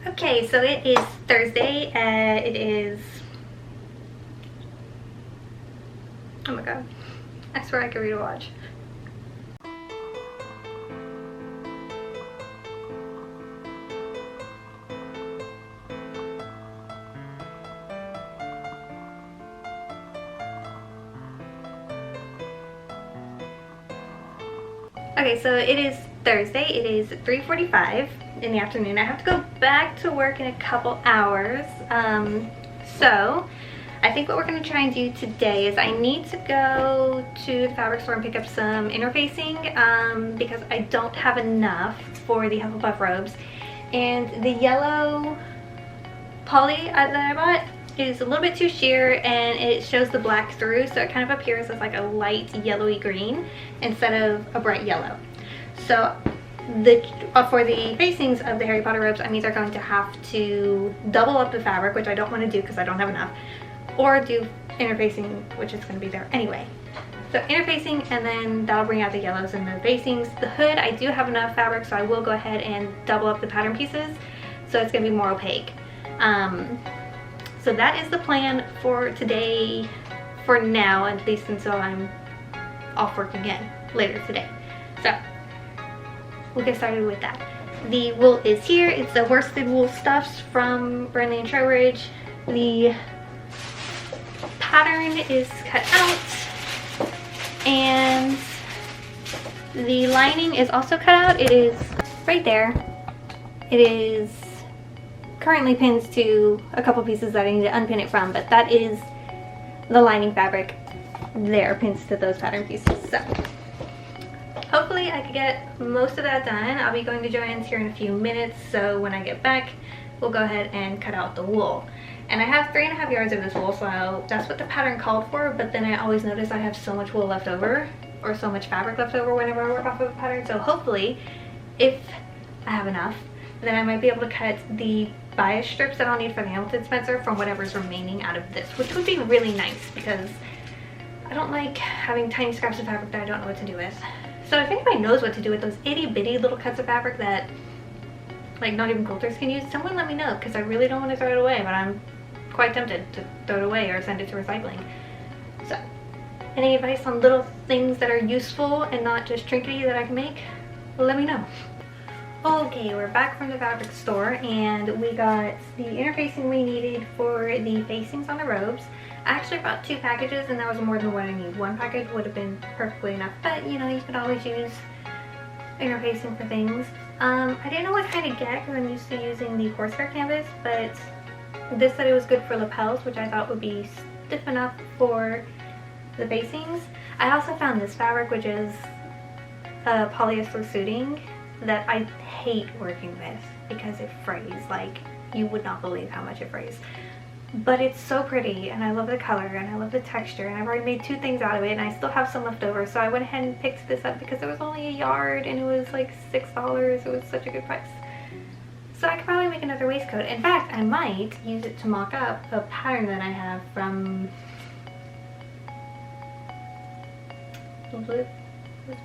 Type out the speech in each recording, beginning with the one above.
Okay, so it is Thursday. It is, oh my god, I swear I could read a watch. Okay, so it is Thursday. It is 3:45 in the afternoon. I have to go back to work in a couple hours. So I think what we're going to try and do today is I need to go to the fabric store and pick up some interfacing because I don't have enough for the Hufflepuff robes. And the yellow poly that I bought is a little bit too sheer and it shows the black through, so it kind of appears as like a light yellowy green instead of a bright yellow. So for the facings of the Harry Potter robes, I'm either going to have to double up the fabric, which I don't want to do because I don't have enough, or do interfacing, which is going to be there anyway. So interfacing, and then that'll bring out the yellows in the facings. The hood, I do have enough fabric, so I will go ahead and double up the pattern pieces, so it's going to be more opaque. So that is the plan for today, for now, at least until I'm off work again later today. So we'll get started with that. The wool is here. It's the worsted wool stuffs from Burnley and Trowbridge. The pattern is cut out and the lining is also cut out. It is right there. It is currently pinned to a couple pieces that I need to unpin it from, but that is the lining fabric there, pins to those pattern pieces. So hopefully I can get most of that done. I'll be going to JoAnn's here in a few minutes, so when I get back we'll go ahead and cut out the wool. And I have 3.5 yards of this wool, so that's what the pattern called for, but then I always notice I have so much wool left over, or so much fabric left over whenever I work off of a pattern. So hopefully, if I have enough, then I might be able to cut the bias strips that I'll need for the Hamilton Spencer from whatever's remaining out of this, which would be really nice because I don't like having tiny scraps of fabric that I don't know what to do with. So if anybody knows what to do with those itty bitty little cuts of fabric that like not even quilters can use, someone let me know, because I really don't want to throw it away, but I'm quite tempted to throw it away or send it to recycling. So any advice on little things that are useful and not just trinkety that I can make, let me know. Okay, we're back from the fabric store and we got the interfacing we needed for the facings on the robes. I actually bought 2 packages and that was more than what I need. 1 package would have been perfectly enough, but you know, you could always use interfacing for things. I didn't know what kind to get because I'm used to using the horsehair canvas, but this said it was good for lapels, which I thought would be stiff enough for the facings. I also found this fabric, which is polyester suiting, that I hate working with because it frays. Like, you would not believe how much it frays. But it's so pretty and I love the color and I love the texture, and I've already made 2 things out of it and I still have some left over, so I went ahead and picked this up because it was only a yard and it was like $6. It was such a good price. So I could probably make another waistcoat. In fact, I might use it to mock up a pattern that I have from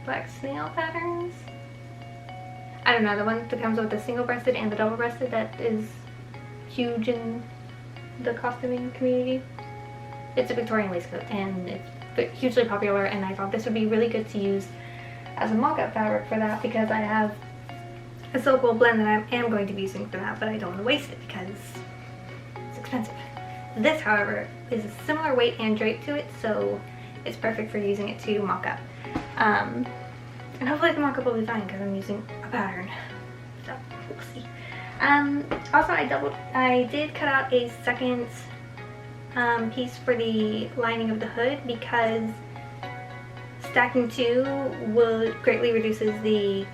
Black Snail Patterns. I don't know, the one that comes with the single-breasted and the double-breasted that is huge in the costuming community. It's a Victorian waistcoat and it's hugely popular, and I thought this would be really good to use as a mock-up fabric for that because I have a silk wool blend that I am going to be using for that, but I don't want to waste it because it's expensive. This, however, is a similar weight and drape to it, so it's perfect for using it to mock up. And hopefully the mock-up will be fine because I'm using a pattern, so we'll see. Also, I did cut out a second piece for the lining of the hood because stacking 2 greatly reduces the,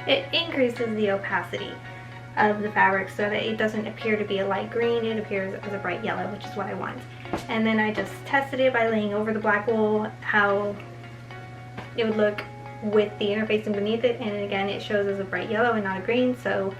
it increases the opacity of the fabric so that it doesn't appear to be a light green, it appears as a bright yellow, which is what I want. And then I just tested it by laying over the black wool how it would look with the interfacing beneath it, and again it shows as a bright yellow and not a green, so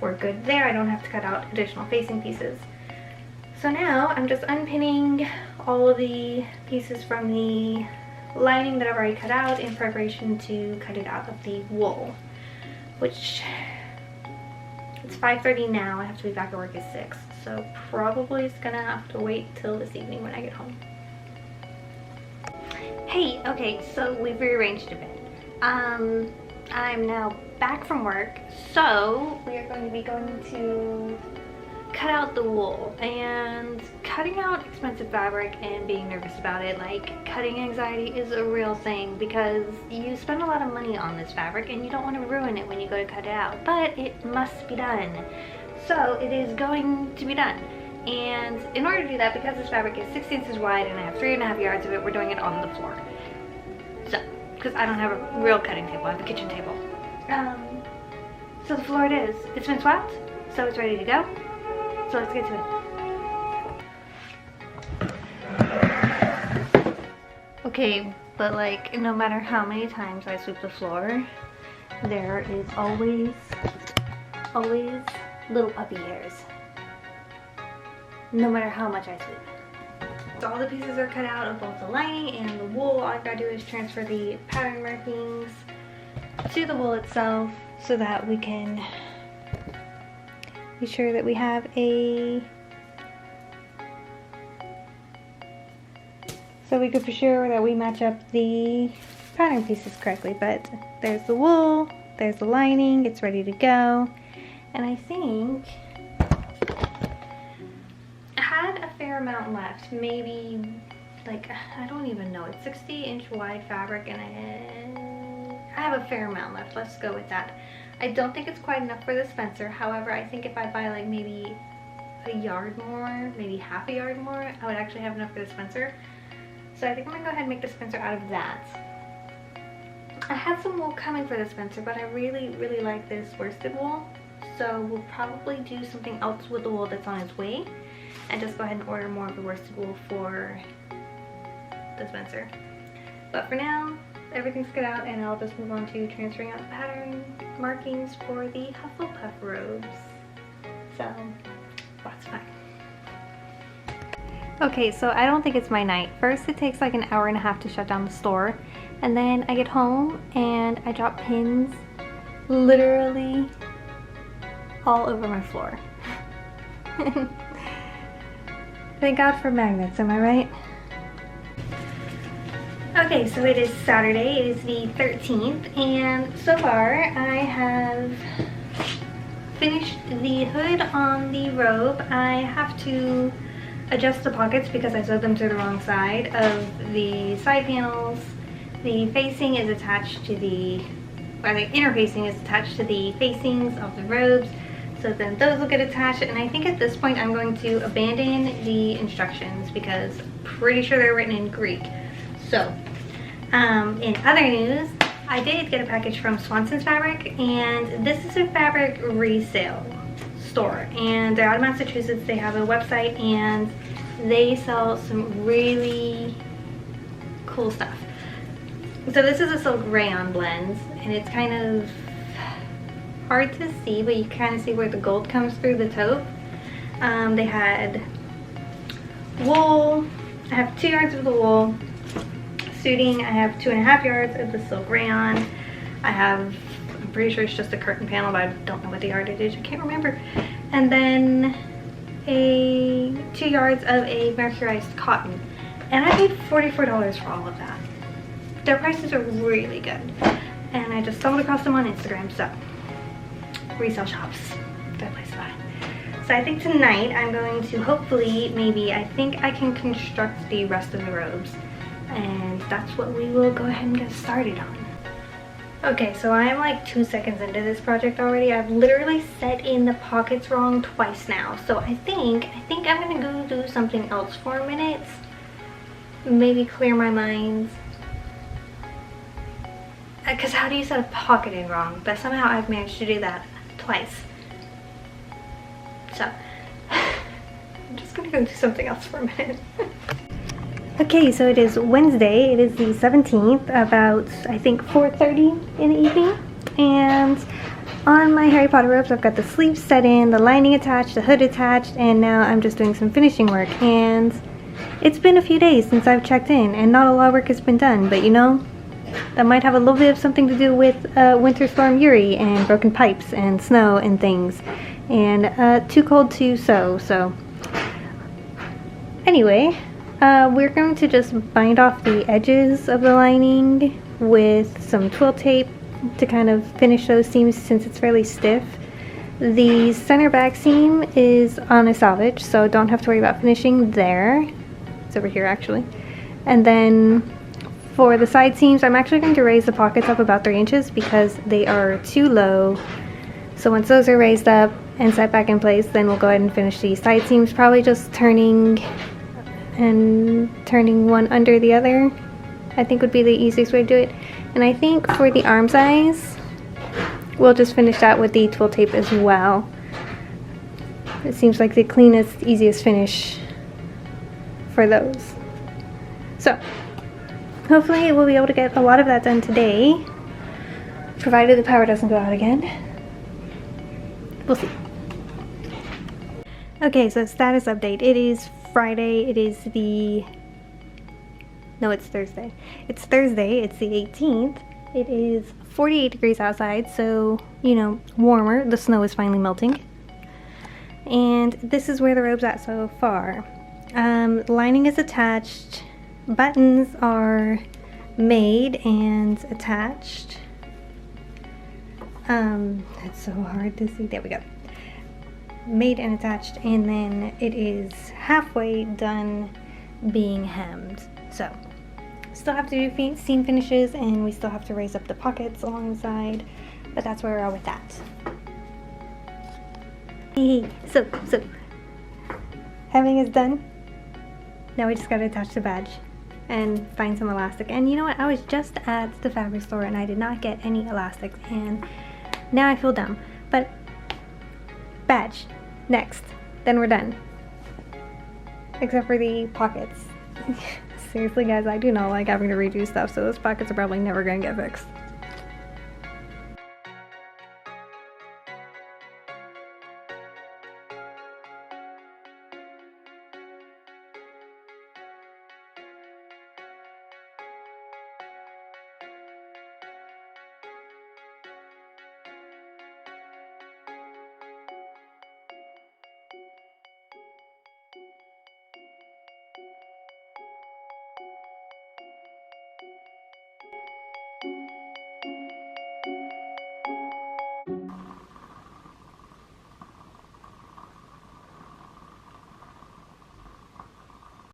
we're good there. I don't have to cut out additional facing pieces. So now I'm just unpinning all of the pieces from the lining that I've already cut out in preparation to cut it out of the wool, which It's 5:30 now. I have to be back at work at 6. So probably it's gonna have to wait till this evening when I get home. Hey, okay, so we've rearranged a bit. I'm now back from work, so we are going to be going to cut out the wool. And cutting out expensive fabric and being nervous about it, like cutting anxiety, is a real thing because you spend a lot of money on this fabric and you don't want to ruin it when you go to cut it out, but it must be done. So it is going to be done. And in order to do that, because this fabric is 6 inches wide and I have 3.5 yards of it, we're doing it on the floor. So, because I don't have a real cutting table, I have a kitchen table. So the floor it is. It's been swept, so it's ready to go. So let's get to it. Okay, but like, no matter how many times I sweep the floor, there is always little puppy hairs. No matter how much I sweep. So all the pieces are cut out of both the lining and the wool. All I've got to do is transfer the pattern markings to the wool itself so that we can be sure that we have so we could be sure that we match up the pattern pieces correctly. But there's the wool, there's the lining, it's ready to go. And I think I had a fair amount left, maybe like, I don't even know, it's 60-inch wide fabric and I have a fair amount left. Let's go with that. I don't think it's quite enough for the Spencer. However, I think if I buy like maybe a yard more, maybe half a yard more, I would actually have enough for the Spencer. So I think I'm gonna go ahead and make the Spencer out of that. I had some wool coming for the Spencer, but I really like this worsted wool. So we'll probably do something else with the wool that's on its way and just go ahead and order more of the worsted wool for the Spencer. But for now, everything's cut out and I'll just move on to transferring out the pattern markings for the Hufflepuff robes. So, lots of fun. Okay, so I don't think it's my night. First it takes like an hour and a half to shut down the store, and then I get home and I drop pins literally all over my floor. Thank God for magnets, am I right? Okay, so it is Saturday, it is the 13th, and so far I have finished the hood on the robe. I have to adjust the pockets because I sewed them to the wrong side of the side panels. The facing is attached to the inner facing is attached to the facings of the robes. So then those will get attached, and I think at this point I'm going to abandon the instructions because I'm pretty sure they're written in Greek. So, in other news, I did get a package from Swanson's Fabric, and this is a fabric resale store, and they're out of Massachusetts. They have a website, and they sell some really cool stuff. So this is a silk rayon blend, and it's kind of hard to see, but you kind of see where the gold comes through the taupe. They had wool. I have 2 yards of the wool. Suiting, I have 2.5 yards of the silk rayon. I'm pretty sure it's just a curtain panel, but I don't know what the yardage is. I can't remember. And then 2 yards of a mercurized cotton. And I paid $44 for all of that. Their prices are really good. And I just stumbled across them on Instagram, so resale shops, good place to buy. So I think tonight I'm going to hopefully, I think I can construct the rest of the robes. And that's what we will go ahead and get started on. Okay, so I am like 2 seconds into this project already. I've literally set in the pockets wrong twice now. So I think I'm gonna go do something else for a minute. Maybe clear my mind. Because how do you set a pocket in wrong? But somehow I've managed to do that twice. So, I'm just gonna go do something else for a minute. Okay, so it is Wednesday, it is the 17th, about I think 4:30 in the evening, and on my Harry Potter robes I've got the sleeves set in, the lining attached, the hood attached, and now I'm just doing some finishing work. And it's been a few days since I've checked in, and not a lot of work has been done, but you know, that might have a little bit of something to do with Winter Storm Uri and broken pipes and snow and things. and too cold to sew. So anyway, we're going to just bind off the edges of the lining with some twill tape to kind of finish those seams since it's fairly stiff. The center back seam is on a selvage, so don't have to worry about finishing there. It's over here actually. And then for the side seams, I'm actually going to raise the pockets up about 3 inches because they are too low. So once those are raised up and set back in place, then we'll go ahead and finish the side seams, probably just turning one under the other, I think would be the easiest way to do it. And I think for the arm size, we'll just finish that with the twill tape as well. It seems like the cleanest, easiest finish for those. So hopefully we'll be able to get a lot of that done today, provided the power doesn't go out again. We'll see. Okay, so status update. It is Friday. It is it's Thursday. It's Thursday. It's the 18th. It is 48 degrees outside, so, you know, warmer. The snow is finally melting. And this is where the robe's at so far. Lining is attached. Buttons are made and attached. It's so hard to see. There we go. Made and attached, and then it is halfway done being hemmed. So still have to do seam finishes, and we still have to raise up the pockets along the side, but that's where we are with that. So hemming is done. Now we just gotta attach the badge and find some elastic. And you know what, I was just at the fabric store and I did not get any elastics, and now I feel dumb, but badge next, then we're done, except for the pockets. Seriously guys, I do not like having to redo stuff, so those pockets are probably never gonna get fixed.